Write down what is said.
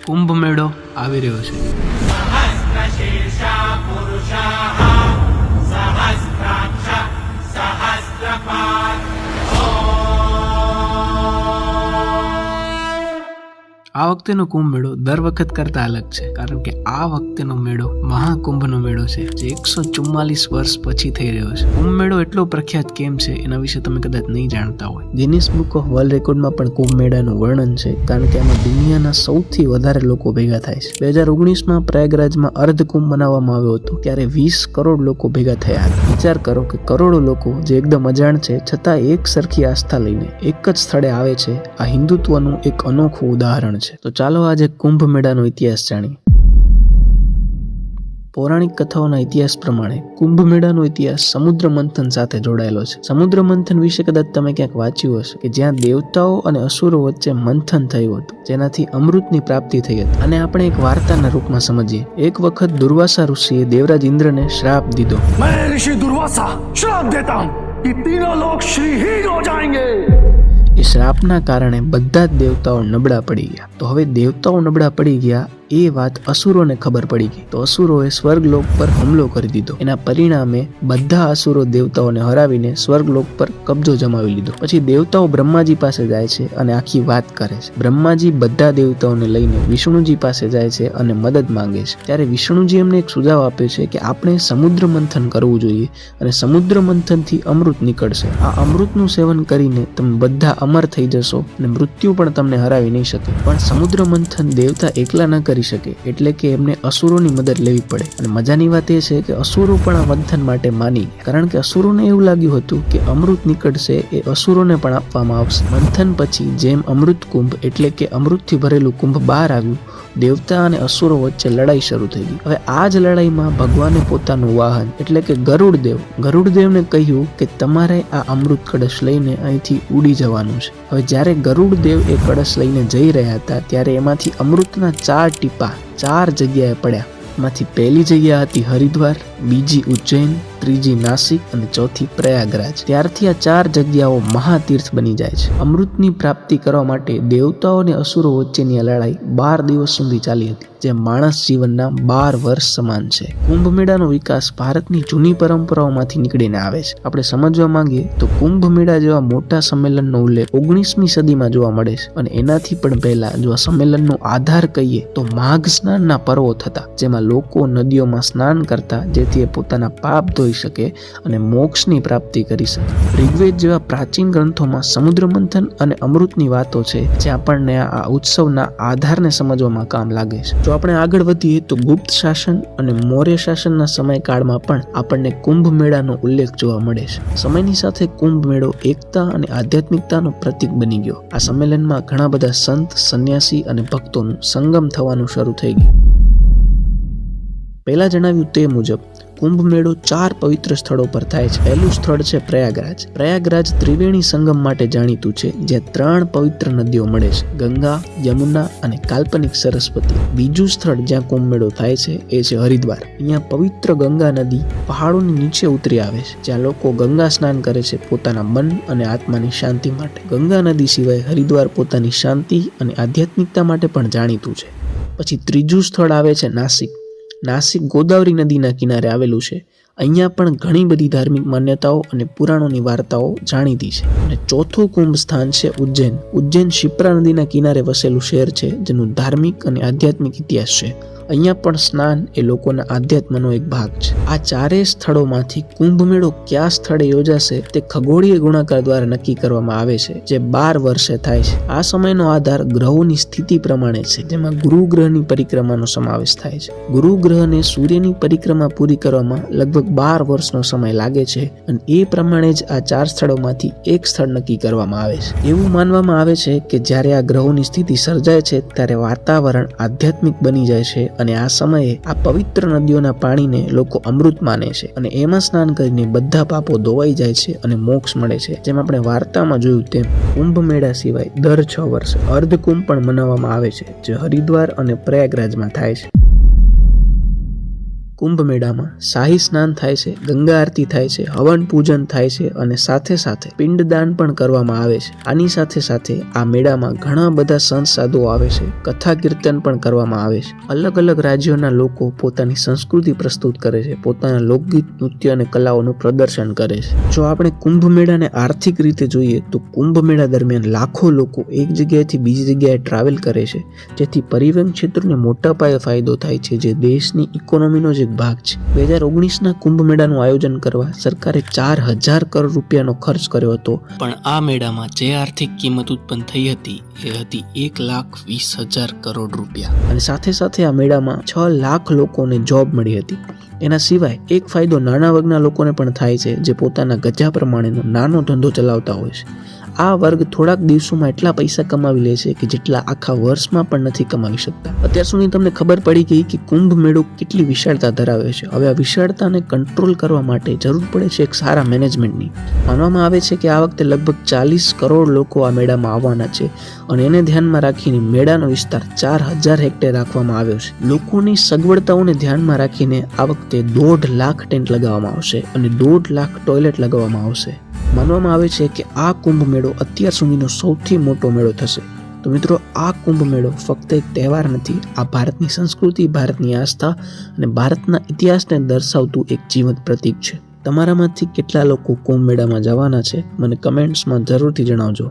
કુંભ મેળો આવી રહ્યો છે. આ વખતેનો કુંભ મેળો દર વખત કરતા અલગ છે, કારણ કે આ વખતેનો મેળો મહાકુંભનો મેળો છે, જે 144 વર્ષ પછી થઈ રહ્યો છે. કુંભ મેળો એટલો પ્રખ્યાત કેમ છે એના વિશે તમે કદાચ નહીં જાણતા હોય. ગિનિસ બુક ઓફ વર્લ્ડ રેકોર્ડમાં પણ કુંભ મેળાનું વર્ણન છે, કારણ કે આમાં દુનિયાના સૌથી વધારે લોકો ભેગા થાય છે. 2019માં પ્રયાગરાજમાં અર્ધકુંભ મનાવવામાં આવ્યો હતો, ત્યારે 20 કરોડ લોકો ભેગા થયા હતા. વિચાર કરો કે કરોડો લોકો જે એકદમ અજાણ છે છતાં એક સરખી આસ્થા લઈને એક જ સ્થળે આવે છે. આ હિન્દુત્વનું એક અનોખું ઉદાહરણ છે. તો ચાલો આજે કુંભ મેળાનો ઇતિહાસ જાણીએ. પૌરાણિક કથાઓના ઇતિહાસ પ્રમાણે કુંભ મેળાનો ઇતિહાસ સમુદ્ર મંથન સાથે જોડાયેલો છે. સમુદ્ર મંથન વિશે કદાચ તમે ક્યાંક વાંચ્યું હશે કે જ્યાં દેવતાઓ અને અસુરો વચ્ચે મંથન થયું હતું, જેનાથી અમૃતની પ્રાપ્તિ થઈ હતી. અને આપણે એક વાર્તાના રૂપમાં સમજીએ. એક વખત દુર્વાસા ઋષિએ દેવરાજ ઇન્દ્રને શ્રાપ દીધો. मैं ऋषि दुर्वासा श्राप देता हूं कि तीनों लोग श्रीहीन हो जाएंगे. એ શ્રાપના કારણે બધા જ દેવતાઓ નબળા પડી ગયા. તો હવે દેવતાઓ નબળા પડી ગયા એ વાત અસુરોને ખબર પડી ગઈ. તો અસુરોએ સ્વર્ગલોક પર હુમલો કરી દીધો. એના પરિણામે બધા અસુરો દેવતાઓને હરાવીને સ્વર્ગલોક પર કબજો જમાવી લીધો. પછી દેવતાઓ બ્રહ્માજી પાસે જાય છે અને આખી વાત કરે છે. બ્રહ્માજી બધા દેવતાઓને લઈને વિષ્ણુજી પાસે જાય છે અને મદદ માંગે છે. ત્યારે વિષ્ણુજી એમને એક સુઝાવ આપ્યો છે કે આપણે સમુદ્ર મંથન કરવું જોઈએ અને સમુદ્ર મંથનથી અમૃત નીકળશે. આ અમૃતનું સેવન કરીને તમે બધા અમર થઈ જશો અને મૃત્યુ પણ તમને હરાવી નહીં શકે. પણ સમુદ્ર મંથન દેવતા એકલા ન કરી શકે, એટલે કે એમને અસુરોની મદદ લેવી પડે. અને મજાની વાત એ છે કે અસુરો પણ આ મંથન માટે માની ગયા, કારણ કે અસુરોને એવું લાગ્યું હતું કે અમૃત નીકળશે એ અસુરોને પણ આપવામાં આવશે. મંથન પછી જેમ અમૃત કુંભ એટલે કે અમૃતથી ભરેલું કુંભ બહાર આવ્યું, દેવતા અને અસુરો વચ્ચે લડાઈ શરૂ થઈ ગઈ. હવે આ જ લડાઈમાં ભગવાને પોતાનું વાહન એટલે કે ગરુડદેવને કહ્યું કે તમારે આ અમૃત કળશ લઈને અહીંથી ઉડી જવાનું છે. હવે જ્યારે ગરુડદેવ એ કળશ લઈને જઈ રહ્યા હતા, ત્યારે એમાંથી અમૃતના 4 ટીપા 4 જગ્યાએ પડ્યા. એમાંથી પહેલી જગ્યા હતી હરિદ્વાર, બીજી ઉજ્જૈન, ત્રીજી નાસિક અને ચોથી પ્રયાગરાજ. ત્યારથી આ 4 જગ્યાઓ મહાતીર્થ બની જાય છે. અમૃતની પ્રાપ્તિ કરવા માટે દેવતાઓ અને અસુરો વચ્ચેની આ લડાઈ 12 દિવસ સુધી ચાલી હતી, જે માણસ જીવનના 12 વર્ષ સમાન છે. કુંભ મેળાનો વિકાસ ભારતની જૂની પરંપરાઓમાંથી નીકળીને આવે છે. આપણે સમજવા માંગીએ તો કુંભ મેળા જેવા મોટા સંમેલનનો ઉલ્લેખ 19મી સદીમાં જોવા મળે છે. અને એનાથી પણ પહેલા જો આ સંમેલનનો આધાર કહીએ તો માઘ સ્નાનના પર્વો થતા, જેમાં લોકો નદીઓમાં સ્નાન કરતા, જેથી એ પોતાના પાપ ધોઈ શકે અને મોક્ષની પ્રાપ્તિ કરી શકે. ઋગ્વેદ જેવા પ્રાચીન ગ્રંથોમાં સમુદ્ર મંથન અને અમૃતની વાતો છે, જે આપણને આ ઉત્સવના આધારને સમજવામાં કામ લાગે છે. જો આપણે આગળ વધીએ તો ગુપ્ત શાસન અને મૌર્ય શાસનના સમયકાળમાં પણ આપણને કુંભ મેળાનો ઉલ્લેખ જોવા મળે છે. સમયની સાથે કુંભ મેળો એકતા અને આધ્યાત્મિકતાનું પ્રતીક બની ગયો. આ સંમેલનમાં ઘણા બધા સંત, સંન્યાસી અને ભક્તોનું સંગમ થવાનું શરૂ થઈ ગયું. પહેલા જણાવ્યું તે મુજબ કુંભ મેળો 4 પવિત્ર સ્થળો પર થાય છે. પહેલું સ્થળ છે પ્રયાગરાજ. પ્રયાગરાજ ત્રિવેણી સંગમ માટે જાણીતું છે, જ્યાં 3 પવિત્ર નદીઓ મળે છે, ગંગા, યમુના અને કાલ્પનિક સરસ્વતી. બીજું સ્થળ જ્યાં કુંભ મેળો થાય છે એ છે હરિદ્વાર. અહીંયા પવિત્ર ગંગા નદી પહાડોની નીચે ઉતરી આવે છે, જ્યાં લોકો ગંગા સ્નાન કરે છે પોતાના મન અને આત્માની શાંતિ માટે. ગંગા નદી સિવાય હરિદ્વાર પોતાની શાંતિ અને આધ્યાત્મિકતા માટે પણ જાણીતું છે. પછી ત્રીજું સ્થળ આવે છે નાસિક. નાસિક ગોદાવરી નદીના કિનારે આવેલું છે. અહીંયા પણ ઘણી બધી ધાર્મિક માન્યતાઓ અને પુરાણોની વાર્તાઓ જાણીતી છે. અને ચોથું કુંભ સ્થાન છે ઉજ્જૈન. ઉજ્જૈન શિપ્રા નદીના કિનારે વસેલું શહેર છે, જેનું ધાર્મિક અને આધ્યાત્મિક ઇતિહાસ છે. અહીંયા પણ સ્નાન એ લોકોના આધ્યાત્મનો એક ભાગ છે. આ 4 સ્થળોમાંથી કુંભ મેળો કયા સ્થળે યોજાશે તે ખગોળીય ગુણાકાર દ્વારા નક્કી કરવામાં આવે છે, જે 12 વર્ષે થાય છે. આ સમયનો આધાર ગ્રહોની સ્થિતિ પ્રમાણે છે, જેમાં ગુરુ ગ્રહની પરિક્રમાનો સમાવેશ થાય છે. ગુરુ ગ્રહને સૂર્યની પરિક્રમા પૂરી કરવામાં લગભગ 12 વર્ષનો સમય લાગે છે, અને એ પ્રમાણે જ આ 4 સ્થળોમાંથી એક સ્થળ નક્કી કરવામાં આવે છે. એવું માનવામાં આવે છે કે જ્યારે આ ગ્રહોની સ્થિતિ સર્જાય છે, ત્યારે વાતાવરણ આધ્યાત્મિક બની જાય છે, અને આ સમયે આ પવિત્ર નદીઓના પાણીને લોકો અમૃત માને છે, અને એમાં સ્નાન કરીને બધા પાપો ધોવાઈ જાય છે અને મોક્ષ મળે છે. જેમ આપણે વાર્તામાં જોયું તેમ કુંભ મેળા સિવાય દર 6 વર્ષે અર્ધકુંભ પણ મનાવવામાં આવે છે, જે હરિદ્વાર અને પ્રયાગરાજમાં થાય છે. કુંભ મેળામાં શાહી સ્નાન થાય છે, ગંગા આરતી થાય છે, હવન પૂજન થાય છે અને સાથે સાથે પિંડદાન પણ કરવામાં આવે છે. આની સાથે સાથે આ મેળામાં ઘણા બધા સંત સાધુઓ આવે છે, કથા કીર્તન પણ કરવામાં આવે છે. અલગ અલગ રાજ્યોના લોકો પોતાની સંસ્કૃતિ પ્રસ્તુત કરે છે, પોતાના લોકગીત, નૃત્ય અને કલાઓનું પ્રદર્શન કરે છે. જો આપણે કુંભ મેળાને આર્થિક રીતે જોઈએ તો કુંભ મેળા દરમિયાન લાખો લોકો એક જગ્યાએથી બીજી જગ્યાએ ટ્રાવેલ કરે છે, જેથી પરિવહન ક્ષેત્રને મોટા પાયે ફાયદો થાય છે, જે દેશની ઇકોનોમીનો જ એક ભાગ છે. 2019ના કુંભ મેળાનું આયોજન કરવા સરકારે 4,000 કરોડ રૂપિયાનો ખર્ચ કર્યો હતો, પણ આ મેળામાં જે આર્થિક કિંમત ઉત્પન્ન થઈ હતી એ હતી 1,20,000 કરોડ રૂપિયા. અને સાથે સાથે આ મેળામાં 6 લાખ લોકોને જોબ મળી હતી. એના સિવાય એક ફાયદો નાના વર્ગના લોકોને પણ થાય છે, જે પોતાના ગજા પ્રમાણેનો નાનો ધંધો ચલાવતા હોય છે. આ વર્ગ થોડાક દિવસોમાં એટલા પૈસા કમાવી લે છે કે જેટલા આખા વર્ષમાં પણ નથી કમાવી શકતા. અત્યાર સુધી તમને ખબર પડી ગઈ કે કુંભ મેળો કેટલી વિશાળતા ધરાવે છે. હવે આ વિશાળતાને કંટ્રોલ કરવા માટે જરૂર પડે છે એક સારા મેનેજમેન્ટની. માનવામાં આવે છે કે આ વખતે લગભગ 40 કરોડ લોકો આ મેળામાં આવવાના છે અને એને ધ્યાનમાં રાખીને મેળાનો વિસ્તાર 4,000 હેક્ટર રાખવામાં આવ્યો છે. લોકોની સગવડતાઓને ધ્યાનમાં રાખીને આ વખતે 1.5 લાખ ટેન્ટ લગાવવામાં આવશે અને 1.5 લાખ ટોયલેટ લગાવવામાં આવશે. માનવામાં આવે છે કે આ કુંભ મેળો અત્યાર સુધીનો સૌથી મોટો મેળો થશે. તો મિત્રો, આ કુંભ મેળો ફક્ત એક તહેવાર નથી, આ ભારતની સંસ્કૃતિ, ભારતની આસ્થા અને ભારતના ઇતિહાસને દર્શાવતું એક જીવંત પ્રતીક છે. તમારામાંથી કેટલા લોકો કુંભ મેળામાં જવાના છે મને કમેન્ટ્સમાં જરૂરથી જણાવજો.